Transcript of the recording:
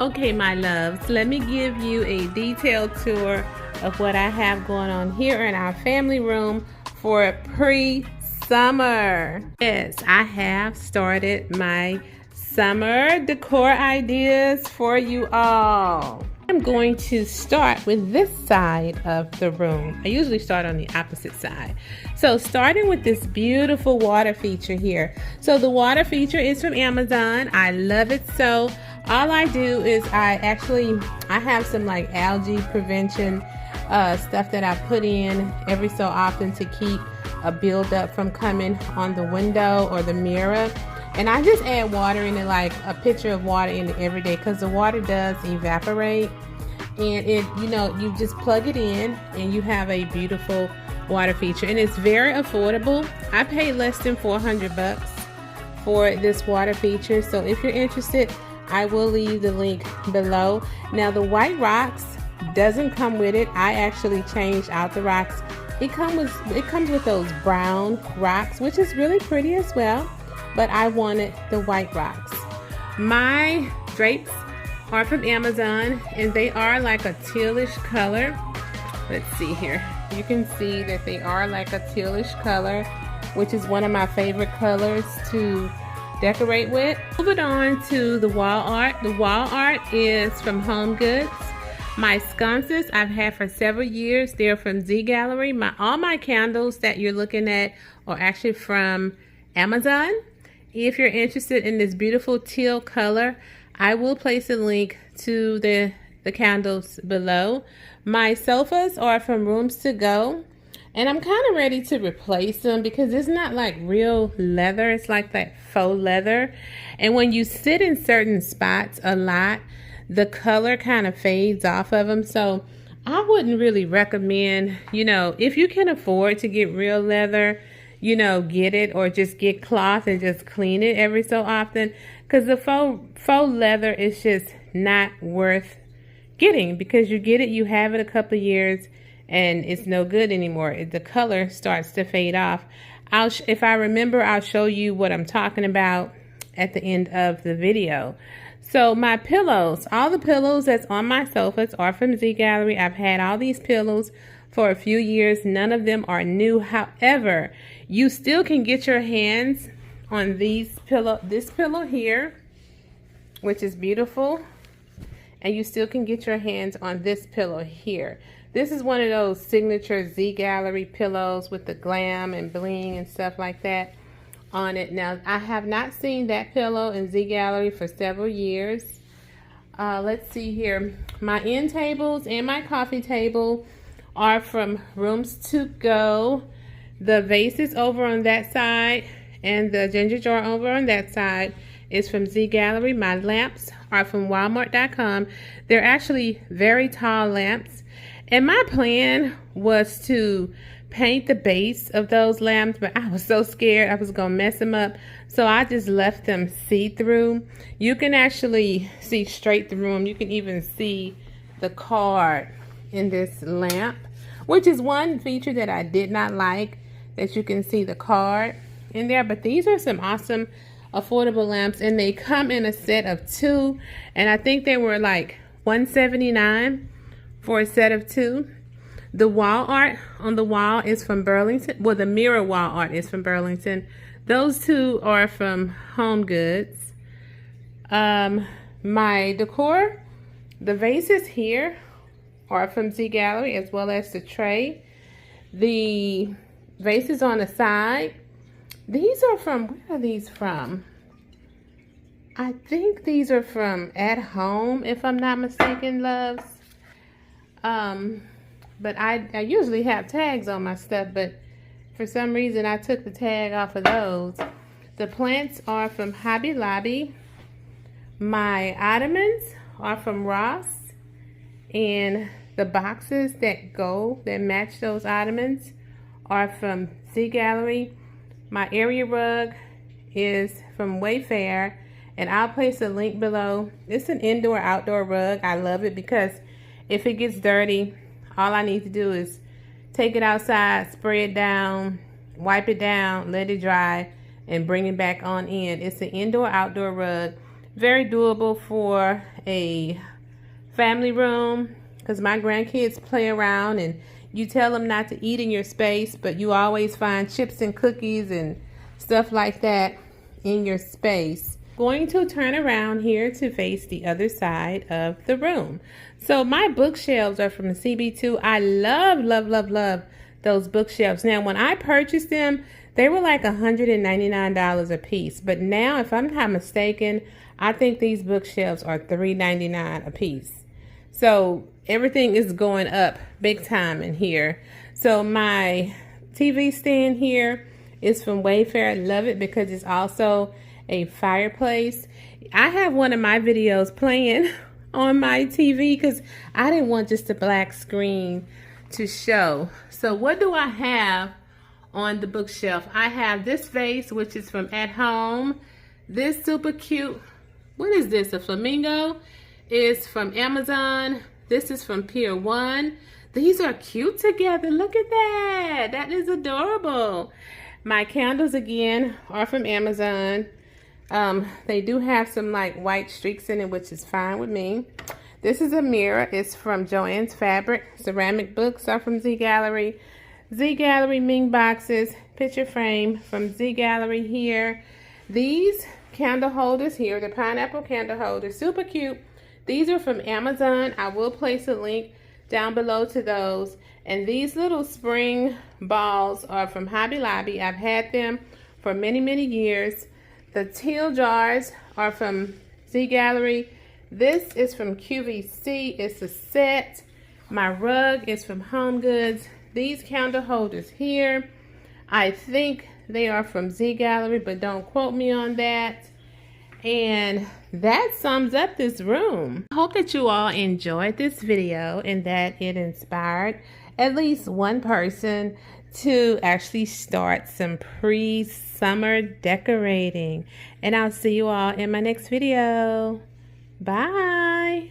Okay, my loves, let me give you a detailed tour of what I have going on here in our family room for pre-summer. Yes, I have started my summer decor ideas for you all. I'm going to start with this side of the room. I usually start on the opposite side. So starting with this beautiful water feature here. So the water feature is from Amazon. I love it so. All I do is I have some like algae prevention stuff that I put in every so often to keep a buildup from coming on the window or the mirror. And I just add water in it, like a pitcher of water in it every day, because the water does evaporate. And you just plug it in and you have a beautiful water feature. And it's very affordable. I paid less than $400 for this water feature. So if you're interested, I will leave the link below. Now the white rocks doesn't come with it. I actually changed out the rocks. It comes with those brown rocks, which is really pretty as well. But I wanted the white rocks. My drapes are from Amazon and they are like a tealish color. Let's see here. You can see that they are like a tealish color, which is one of my favorite colors to decorate with. Moving on to the wall art. The wall art is from Home Goods. My sconces I've had for several years. They're from Z Gallery. All my candles that you're looking at are actually from Amazon. If you're interested in this beautiful teal color, I will place a link to the candles below. My sofas are from Rooms to Go. And I'm kind of ready to replace them because it's not like real leather. It's like that faux leather. And when you sit in certain spots a lot, the color kind of fades off of them. So I wouldn't really recommend, if you can afford to get real leather, get it, or just get cloth and just clean it every so often. Because the faux leather is just not worth getting, because you get it, you have it a couple of years, and it's no good anymore. The color starts to fade off. If I remember, I'll show you what I'm talking about at the end of the video. So my pillows, all the pillows that's on my sofas are from Z Gallery. I've had all these pillows for a few years. None of them are new. However, you still can get your hands on this pillow here, which is beautiful. And you still can get your hands on this pillow here. This is one of those signature Z Gallery pillows with the glam and bling and stuff like that on it. Now, I have not seen that pillow in Z Gallery for several years. Let's see here. My end tables and my coffee table are from Rooms to Go. The vases over on that side and the ginger jar over on that side is from Z Gallery. My lamps are from Walmart.com. They're actually very tall lamps. And my plan was to paint the base of those lamps, but I was so scared I was gonna mess them up, so I just left them see-through. You can actually see straight through them. You can even see the card in this lamp, which is one feature that I did not like, that you can see the card in there. But these are some awesome affordable lamps, and they come in a set of 2, and I think they were like $179 for a set of 2. The wall art on the wall is from Burlington. Well, the mirror wall art is from Burlington. Those 2 are from Home Goods. My decor, the vases here are from Z Gallery, as well as the tray. The vases on the side, these are from, where are these from? I think these are from At Home, if I'm not mistaken, loves. But I usually have tags on my stuff, but for some reason I took the tag off of those. The plants are from Hobby Lobby. My ottomans are from Ross, and the boxes that match those ottomans are from Z Gallery. My area rug is from Wayfair, and I'll place a link below. It's an indoor-outdoor rug. I love it because if it gets dirty, all I need to do is take it outside, spray it down, wipe it down, let it dry, and bring it back on in. It's an indoor-outdoor rug. Very doable for a family room, because my grandkids play around, and you tell them not to eat in your space, but you always find chips and cookies and stuff like that in your space. Going to turn around here to face the other side of the room. So my bookshelves are from CB2. I love those bookshelves. Now, when I purchased them, they were like $199 a piece. But now, if I'm not mistaken, I think these bookshelves are $3.99 a piece. So everything is going up big time in here. So my TV stand here is from Wayfair. I love it because it's also a fireplace. I have one of my videos playing on my TV because I didn't want just a black screen to show. So what do I have on the bookshelf? I have this vase, which is from At Home. This super cute, what is this, a flamingo, is from Amazon. This is from Pier 1. These are cute together. Look at that. That is adorable. My candles again are from Amazon. They do have some like white streaks in it, which is fine with me. This is a mirror. It's from Joann's Fabric. Ceramic books are from Z Gallery. Z Gallery Ming boxes. Picture frame from Z Gallery here. These candle holders here, the pineapple candle holders, super cute. These are from Amazon. I will place a link down below to those. And these little spring balls are from Hobby Lobby. I've had them for many years. The teal jars are from Z Gallery. This is from QVC. It's a set. My rug is from Home Goods. These candle holders here, I think they are from Z Gallery, but don't quote me on that. And that sums up this room. I hope that you all enjoyed this video and that it inspired at least one person to actually start some pre-summer decorating. And I'll see you all in my next video. Bye.